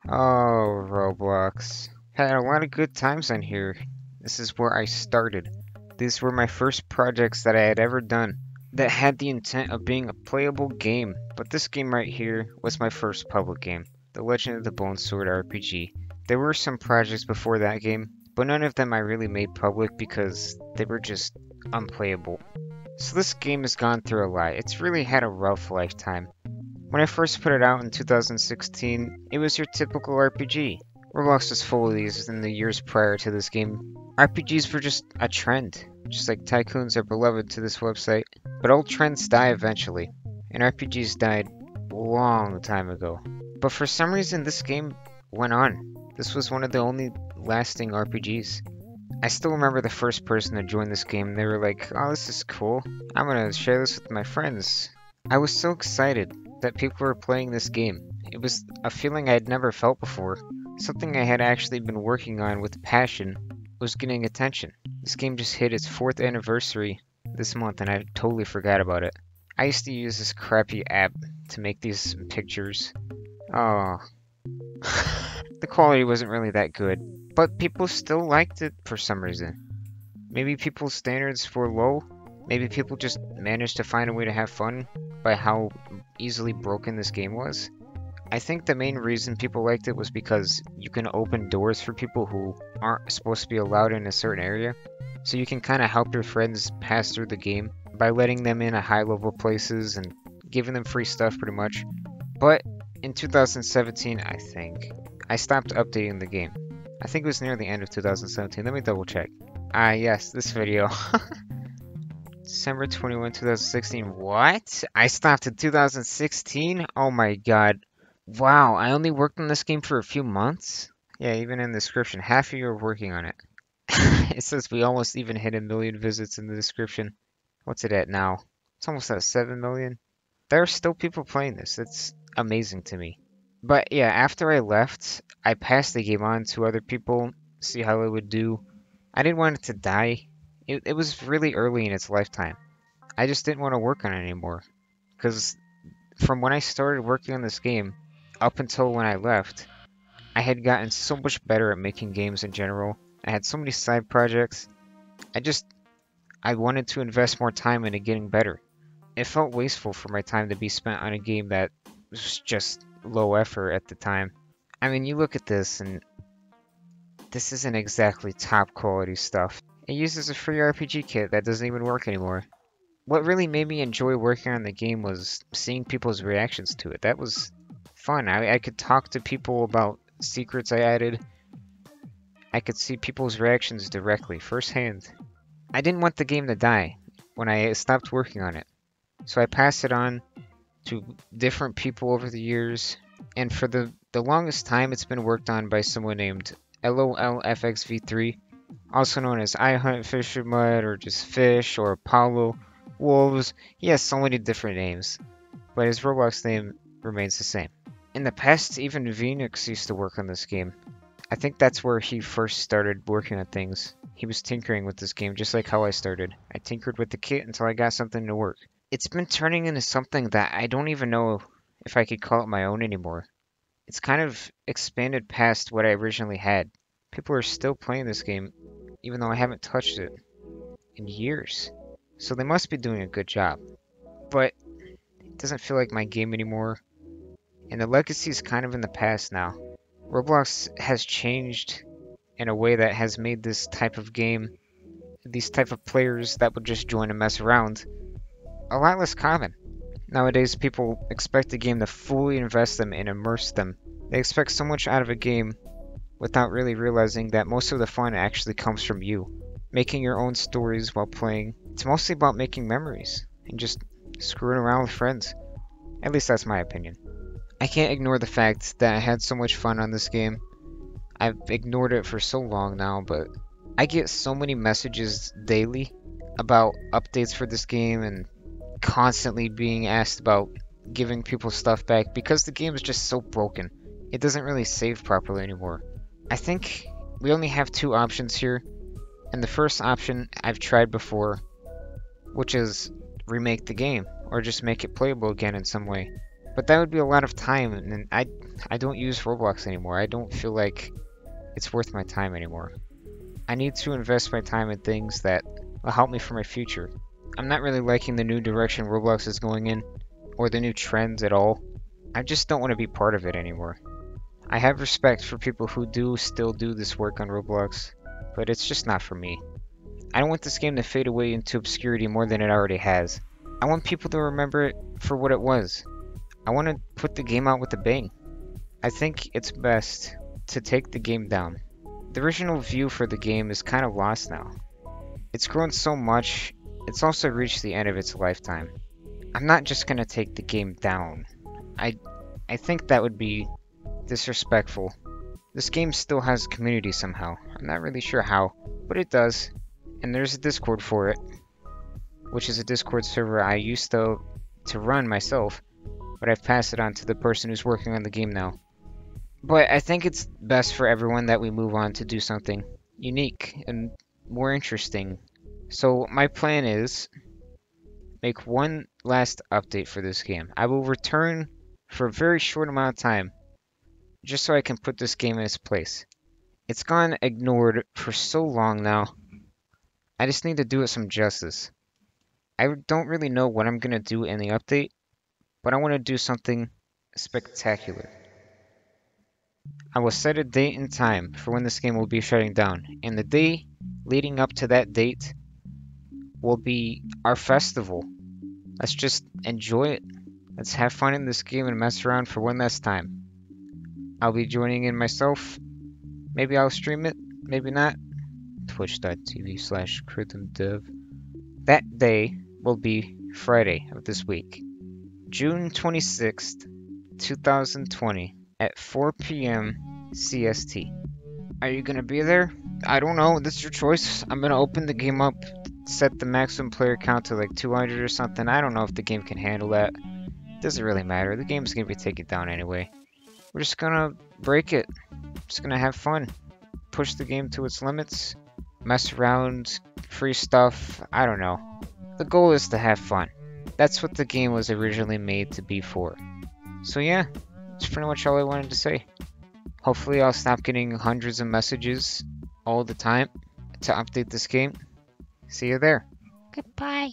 Oh, Roblox. Had a lot of good times on here. This is where I started. These were my first projects that I had ever done that had the intent of being a playable game. But this game right here was my first public game, The Legend of the Bone Sword RPG. There were some projects before that game, but none of them I really made public because they were just unplayable. So this game has gone through a lot. It's really had a rough lifetime. When I first put it out in 2016, it was your typical RPG. Roblox was full of these in the years prior to this game. RPGs were just a trend, just like tycoons are beloved to this website. But old trends die eventually, and RPGs died a long time ago. But for some reason this game went on. This was one of the only lasting RPGs. I still remember the first person to join this game. They were like, oh, this is cool. I'm gonna share this with my friends. I was so excited that people were playing this game. It was a feeling I had never felt before. Something I had actually been working on with passion was getting attention. This game just hit its 4th anniversary this month and I totally forgot about it. I used to use this crappy app to make these pictures. Oh. The quality wasn't really that good, but people still liked it for some reason. Maybe people's standards were low. Maybe people just managed to find a way to have fun by how easily broken this game was. I think the main reason people liked it was because you can open doors for people who aren't supposed to be allowed in a certain area. So you can kind of help your friends pass through the game by letting them in at high level places and giving them free stuff pretty much. But in 2017, I think, I stopped updating the game. I think it was near the end of 2017. Let me double check. Ah, yes, this video. December 21, 2016. What? I stopped in 2016? Oh my god. Wow, I only worked on this game for a few months? Yeah, even in the description, half of you are working on it. It says we almost even hit 1 million visits in the description. What's it at now? It's almost at 7 million. There are still people playing this. It's amazing to me. But yeah, after I left, I passed the game on to other people, see how it would do. I didn't want it to die. It was really early in its lifetime. I just didn't want to work on it anymore. Because from when I started working on this game, up until when I left, I had gotten so much better at making games in general. I had so many side projects. I wanted to invest more time into getting better. It felt wasteful for my time to be spent on a game that was just low effort at the time. I mean, you look at this and this isn't exactly top quality stuff. It uses a free RPG kit that doesn't even work anymore. What really made me enjoy working on the game was seeing people's reactions to it. That was fun. I could talk to people about secrets I added. I could see people's reactions directly, firsthand. I didn't want the game to die when I stopped working on it. So I passed it on to different people over the years. And for the longest time, it's been worked on by someone named LOLFXV3, also known as I Hunt Fish with Mud, or just Fish, or Apollo, Wolves. He has so many different names, but his Roblox name remains the same. In the past, even Phoenix used to work on this game. I think that's where he first started working on things. He was tinkering with this game just like how I started. I tinkered with the kit until I got something to work. It's been turning into something that I don't even know if I could call it my own anymore. It's kind of expanded past what I originally had. People are still playing this game, even though I haven't touched it in years. So they must be doing a good job. But it doesn't feel like my game anymore. And the legacy is kind of in the past now. Roblox has changed in a way that has made this type of game, these type of players that would just join and mess around, a lot less common. Nowadays, people expect a game to fully invest them and immerse them. They expect so much out of a game without really realizing that most of the fun actually comes from you. Making your own stories while playing. It's mostly about making memories and just screwing around with friends. At least that's my opinion. I can't ignore the fact that I had so much fun on this game. I've ignored it for so long now, but I get so many messages daily about updates for this game and constantly being asked about giving people stuff back because the game is just so broken. It doesn't really save properly anymore. I think we only have 2 options here, and the first option I've tried before, which is remake the game or just make it playable again in some way. But that would be a lot of time, and I don't use Roblox anymore. I don't feel like it's worth my time anymore. I need to invest my time in things that will help me for my future. I'm not really liking the new direction Roblox is going in, or the new trends at all. I just don't want to be part of it anymore. I have respect for people who do still do this work on Roblox, but it's just not for me. I don't want this game to fade away into obscurity more than it already has. I want people to remember it for what it was. I want to put the game out with a bang. I think it's best to take the game down. The original view for the game is kind of lost now. It's grown so much, it's also reached the end of its lifetime. I'm not just gonna take the game down. I think that would be disrespectful. This game still has a community somehow. I'm not really sure how, but it does. And there's a Discord for it, which is a Discord server I used to run myself, but I've passed it on to the person who's working on the game now. But I think it's best for everyone that we move on to do something unique and more interesting. So my plan is make one last update for this game. I will return for a very short amount of time, just so I can put this game in its place. It's gone ignored for so long now. I just need to do it some justice. I don't really know what I'm gonna do in the update, but I want to do something spectacular. I will set a date and time for when this game will be shutting down, and the day leading up to that date will be our festival. Let's just enjoy it. Let's have fun in this game and mess around for one last time. I'll be joining in myself. Maybe I'll stream it, maybe not. Twitch.tv/ChrythmDev. That day will be Friday of this week, June 26th, 2020, at 4 p.m. CST. Are you gonna be there? I don't know, this is your choice. I'm gonna open the game up, set the maximum player count to like 200 or something. I don't know if the game can handle that. Doesn't really matter, the game's gonna be taken down anyway. We're just gonna break it. Just gonna have fun. Push the game to its limits. Mess around. Free stuff. I don't know. The goal is to have fun. That's what the game was originally made to be for. So yeah, that's pretty much all I wanted to say. Hopefully I'll stop getting hundreds of messages all the time to update this game. See you there. Goodbye.